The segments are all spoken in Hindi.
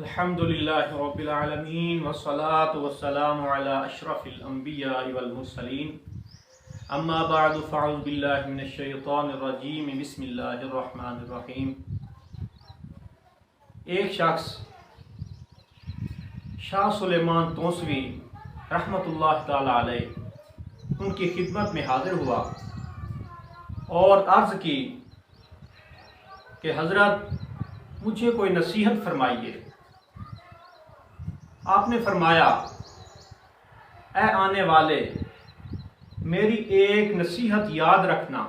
अल्हम्दुलिल्लाहि रब्बिल आलमीन वस्सलातु वस्सलामु अला अशरफिल अंबिया वल मुरसलीन अम्मा बअदु फ़अऊज़ु बिल्लाहि मिनश शैतानिर रजीम बिस्मिल्लाहिर रहमानिर रहीम। एक शख्स शाह सुलेमान तौसवी रहमतुल्लाह ताला अलैह उनकी खिदमत में हाजिर हुआ और अर्ज़ की कि हज़रत मुझे कोई नसीहत फरमाइए। आपने फरमाया, ए आने वाले, मेरी एक नसीहत याद रखना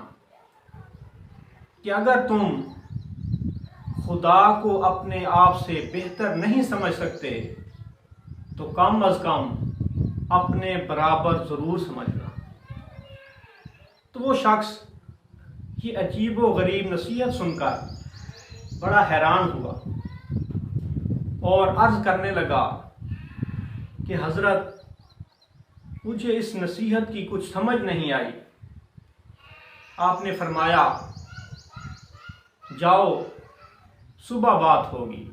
कि अगर तुम खुदा को अपने आप से बेहतर नहीं समझ सकते तो कम अज़ कम अपने बराबर ज़रूर समझना। तो वो शख्स ये अजीब व गरीब नसीहत सुनकर बड़ा हैरान हुआ और अर्ज़ करने लगा कि हज़रत मुझे इस नसीहत की कुछ समझ नहीं आई। आपने फरमाया, जाओ सुबह बात होगी।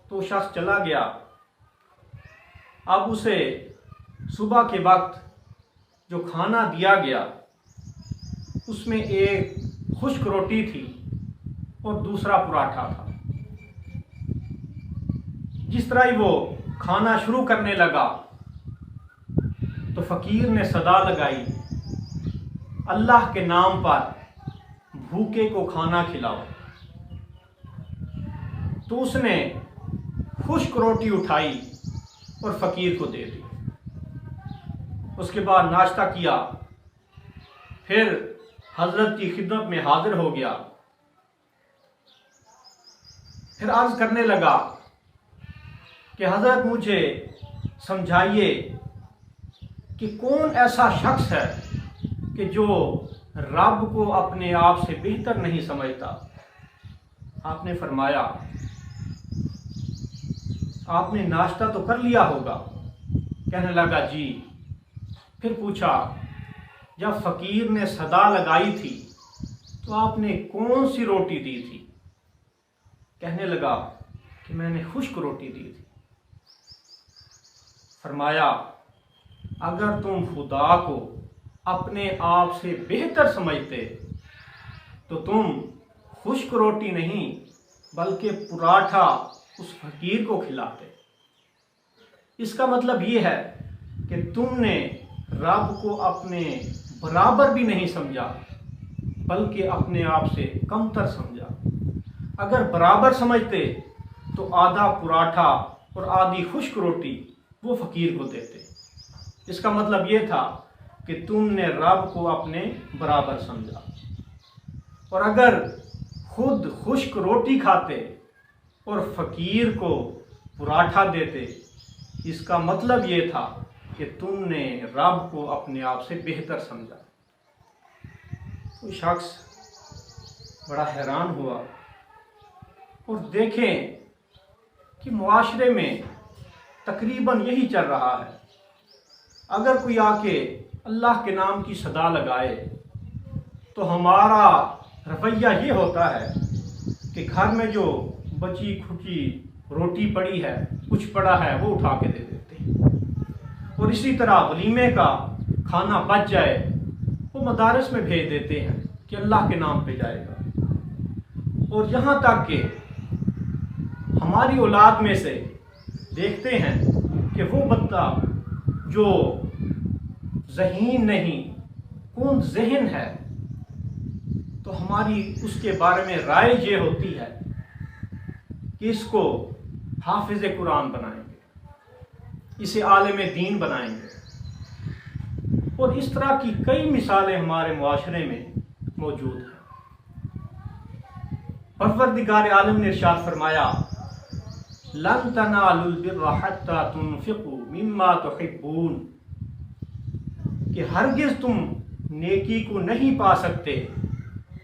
तो शख्स चला गया। अब उसे सुबह के वक्त जो खाना दिया गया उसमें एक खुश्क रोटी थी और दूसरा पराठा था। जिस तरह ही वो खाना शुरू करने लगा तो फ़कीर ने सदा लगाई, अल्लाह के नाम पर भूखे को खाना खिलाओ। तो उसने खुश्क रोटी उठाई और फ़कीर को दे दी। उसके बाद नाश्ता किया, फिर हज़रत की खिदमत में हाजिर हो गया। फिर अर्ज़ करने लगा कि हज़रत मुझे समझाइए कि कौन ऐसा शख्स है कि जो रब को अपने आप से बेहतर नहीं समझता। आपने फरमाया, आपने नाश्ता तो कर लिया होगा। कहने लगा, जी। फिर पूछा, जब फ़कीर ने सदा लगाई थी तो आपने कौन सी रोटी दी थी? कहने लगा कि मैंने खुश्क रोटी दी थी। फरमाया, अगर तुम खुदा को अपने आप से बेहतर समझते तो तुम खुश्क रोटी नहीं बल्कि पराठा उस फकीर को खिलाते। इसका मतलब ये है कि तुमने रब को अपने बराबर भी नहीं समझा बल्कि अपने आप से कमतर समझा। अगर बराबर समझते तो आधा पराठा और आधी खुश्क रोटी वो फकीर को देते। इसका मतलब ये था कि तुमने रब को अपने बराबर समझा। और अगर खुद खुश्क रोटी खाते और फकीर को पराठा देते, इसका मतलब ये था कि तुमने रब को अपने आप से बेहतर समझा। वो शख्स बड़ा हैरान हुआ और देखें कि मुआशरे में तकरीबन यही चल रहा है। अगर कोई आके अल्लाह के नाम की सदा लगाए तो हमारा रवैया ये होता है कि घर में जो बची खुची रोटी पड़ी है, कुछ पड़ा है, वो उठा के दे देते हैं। और इसी तरह वलीमे का खाना बच जाए वो मदारस में भेज देते हैं कि अल्लाह के नाम पे जाएगा। और यहाँ तक कि हमारी औलाद में से देखते हैं कि वो बच्चा जो ज़हीन नहीं, कुंद ज़हन है, तो हमारी उसके बारे में राय ये होती है कि इसको हाफिज़ कुरान बनाएंगे, इसे आलिम दीन बनाएंगे। और इस तरह की कई मिसालें हमारे मुआशरे में मौजूद हैं। परवरदिगार आलम ने इरशाद फरमाया, लन तनालुल बिर्रा हत्ता तुनफिकू मिम्मा तुहिब्बून, कि हरगिज़ तुम नेकी को नहीं पा सकते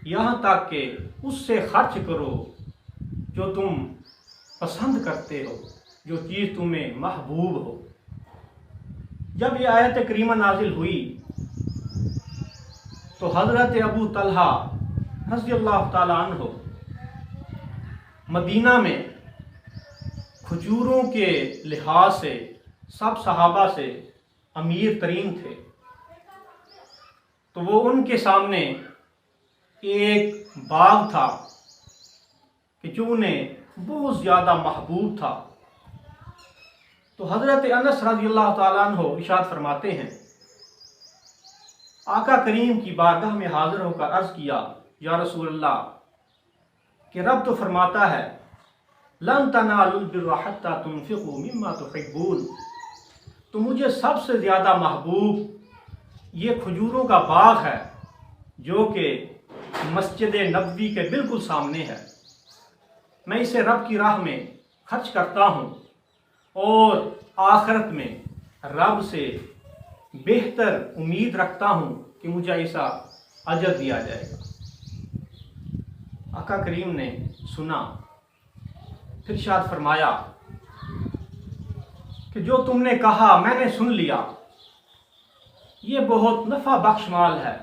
यहाँ तक कि उससे खर्च करो जो तुम पसंद करते हो, जो चीज़ तुम्हें महबूब हो। जब ये आयत करीमा नाजिल हुई तो हज़रत अबू तलहा रज़ियल्लाहु ताला अन्हु मदीना में खजूरों के लिहाज से सब सहाबा से अमीर तरीन थे, तो वो उनके सामने एक बाग था कि जो उन्हें बहुत ज़्यादा महबूब था। तो हज़रत अनस रज़ियल्लाहु ताला अन्हु इरशाद फरमाते हैं, आका करीम की बारगाह में हाजिर होकर अर्ज़ किया, या रसूल अल्लाह, कि रब तो फरमाता है लन तनालुल बिर्रा हत्ता तुनफिकू मिम्मा तुहिब्बून, तो मुझे सबसे ज़्यादा महबूब ये खजूरों का बाग है जो कि मस्जिद नबवी के बिल्कुल सामने है। मैं इसे रब की राह में खर्च करता हूँ और आखिरत में रब से बेहतर उम्मीद रखता हूँ कि मुझे ऐसा अजर दिया जाएगा। आका करीम ने सुना, फिर इरशाद फरमाया कि जो तुमने कहा मैंने सुन लिया, ये बहुत नफ़ा बख्श माल है,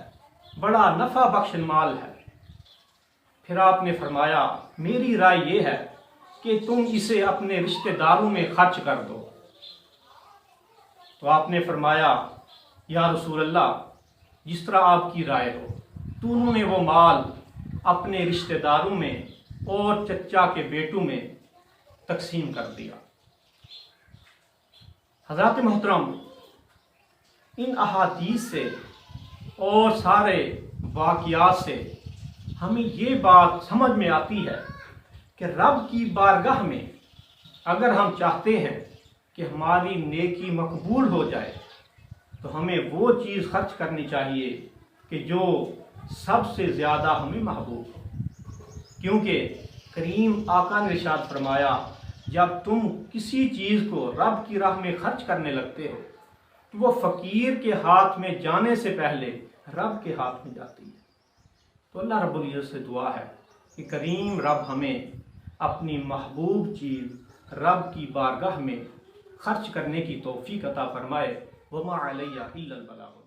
बड़ा नफ़ा बख्श माल है। फिर आपने फरमाया, मेरी राय ये है कि तुम इसे अपने रिश्तेदारों में खर्च कर दो। तो आपने फरमाया, या रसूल अल्लाह, जिस तरह आपकी राय हो। तो उन्होंने वो माल अपने रिश्तेदारों में और चचा के बेटों में तकसीम कर दिया। हज़रात मोहतरम, इन अहादीस से और सारे वाक़ियात से हमें ये बात समझ में आती है कि रब की बारगाह में अगर हम चाहते हैं कि हमारी नेकी मकबूल हो जाए, तो हमें वो चीज़ खर्च करनी चाहिए कि जो सबसे ज़्यादा हमें महबूब हो। क्योंकि करीम आका ने इरशाद फरमाया, जब तुम किसी चीज़ को रब की राह में खर्च करने लगते हो तो वो फ़कीर के हाथ में जाने से पहले रब के हाथ में जाती है। तो अल्लाह रब्बुल इज़्ज़त से दुआ है कि करीम रब हमें अपनी महबूब चीज़ रब की बारगाह में खर्च करने की तौफीक अता फरमाए। वमा अलैया इल्लल बलाग।